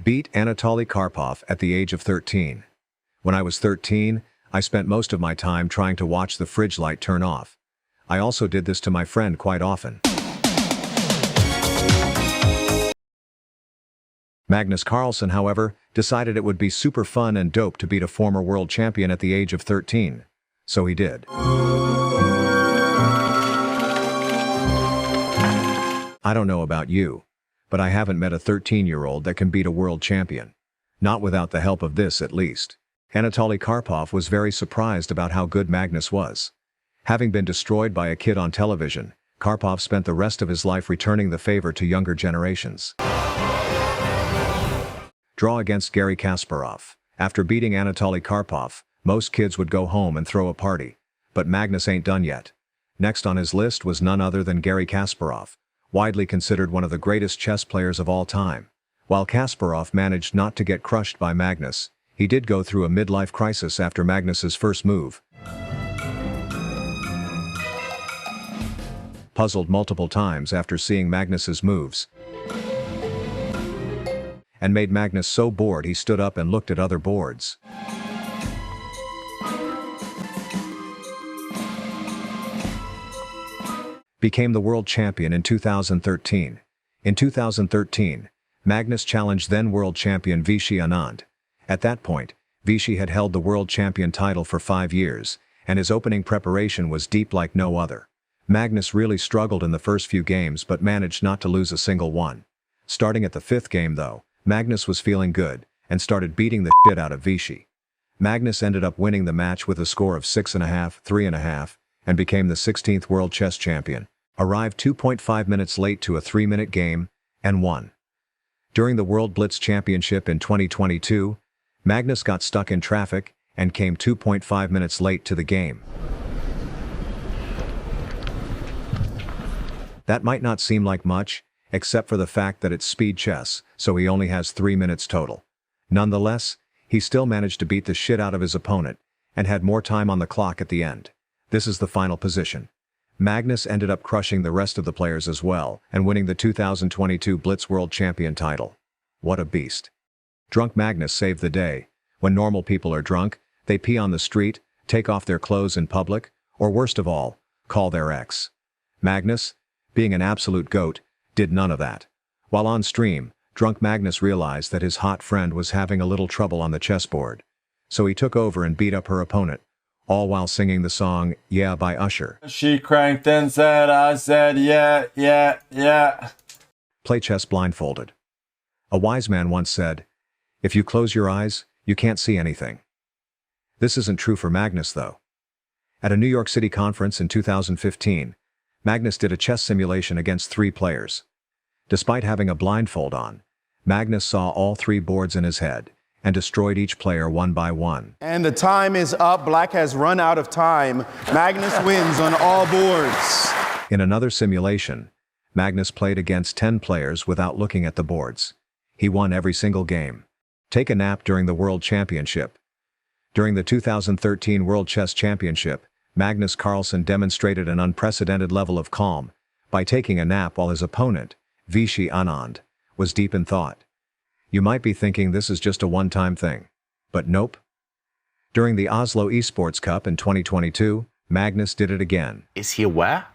Beat Anatoly Karpov at the age of 13. When I was 13, I spent most of my time trying to watch the fridge light turn off. I also did this to my friend quite often. Magnus Carlsen, however, decided it would be super fun and dope to beat a former world champion at the age of 13. So he did. I don't know about you, but I haven't met a 13-year-old that can beat a world champion. Not without the help of this, at least. Anatoly Karpov was very surprised about how good Magnus was. Having been destroyed by a kid on television, Karpov spent the rest of his life returning the favor to younger generations. Draw against Garry Kasparov. After beating Anatoly Karpov, most kids would go home and throw a party. But Magnus ain't done yet. Next on his list was none other than Garry Kasparov, widely considered one of the greatest chess players of all time. While Kasparov managed not to get crushed by Magnus, he did go through a midlife crisis after Magnus's first move. Puzzled multiple times after seeing Magnus's moves, and made Magnus so bored he stood up and looked at other boards. Became the world champion in 2013. In 2013, Magnus challenged then world champion Vishy Anand. At that point, Vishy had held the world champion title for 5 years, and his opening preparation was deep like no other. Magnus really struggled in the first few games but managed not to lose a single one. Starting at the 5th game though, Magnus was feeling good, and started beating the shit out of Vishy. Magnus ended up winning the match with a score of 6.5, 3.5, and became the 16th world chess champion, arrived 2.5 minutes late to a 3-minute game, and won. During the World Blitz Championship in 2022, Magnus got stuck in traffic, and came 2.5 minutes late to the game. That might not seem like much, except for the fact that it's speed chess, so he only has 3 minutes total. Nonetheless, he still managed to beat the shit out of his opponent, and had more time on the clock at the end. This is the final position. Magnus ended up crushing the rest of the players as well, and winning the 2022 Blitz World Champion title. What a beast. Drunk Magnus saved the day. When normal people are drunk, they pee on the street, take off their clothes in public, or worst of all, call their ex. Magnus, being an absolute goat, did none of that. While on stream, drunk Magnus realized that his hot friend was having a little trouble on the chessboard. So he took over and beat up her opponent, all while singing the song Yeah by Usher. She cranked and said, I said, yeah, yeah, yeah. Play chess blindfolded. A wise man once said, if you close your eyes, you can't see anything. This isn't true for Magnus though. At a New York City conference in 2015, Magnus did a chess simulation against 3 players. Despite having a blindfold on, Magnus saw all 3 boards in his head, and destroyed each player one by one. And the time is up. Black has run out of time. Magnus wins on all boards. In another simulation, Magnus played against 10 players without looking at the boards. He won every single game. Take a nap during the World Championship. During the 2013 World Chess Championship, Magnus Carlsen demonstrated an unprecedented level of calm by taking a nap while his opponent, Vishy Anand, was deep in thought. You might be thinking this is just a one-time thing. But nope. During the Oslo Esports Cup in 2022, Magnus did it again. Is he aware?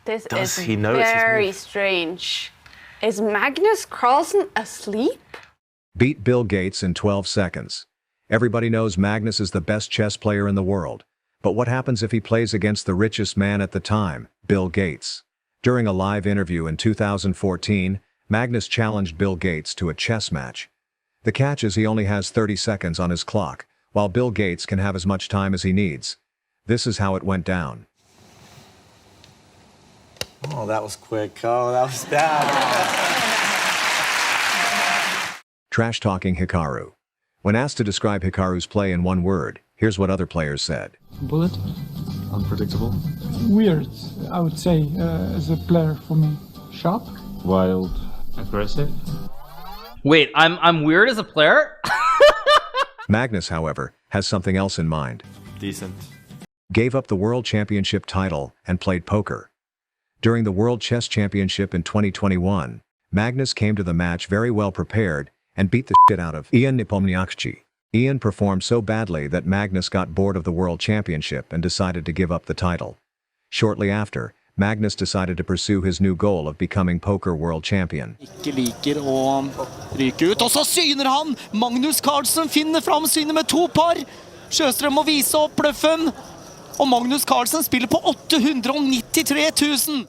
This Does is he know it's his very move? strange. Is Magnus Carlsen asleep? Beat Bill Gates in 12 seconds. Everybody knows Magnus is the best chess player in the world. But what happens if he plays against the richest man at the time, Bill Gates? During a live interview in 2014, Magnus challenged Bill Gates to a chess match. The catch is he only has 30 seconds on his clock, while Bill Gates can have as much time as he needs. This is how it went down. Oh, that was quick. Oh, that was bad. Trash-talking Hikaru. When asked to describe Hikaru's play in one word, here's what other players said. Bullet. Unpredictable. Weird, I would say, as a player for me. Sharp. Wild. Aggressive. Wait, I'm weird as a player? Magnus, however, has something else in mind. Decent. Gave up the World Championship title and played poker. During the World Chess Championship in 2021, Magnus came to the match very well prepared and beat the shit out of Ian Nepomniachtchi. Ian performed so badly that Magnus got bored of the World Championship and decided to give up the title. Shortly after, Magnus decided to pursue his new goal of becoming poker world champion. Ikke liker å ryke ut, og så syner han! Magnus Carlsen finner fram synet med 2 par. Sjøstrøm må vise opp bløffen, og Magnus Carlsen spiller på 893 000.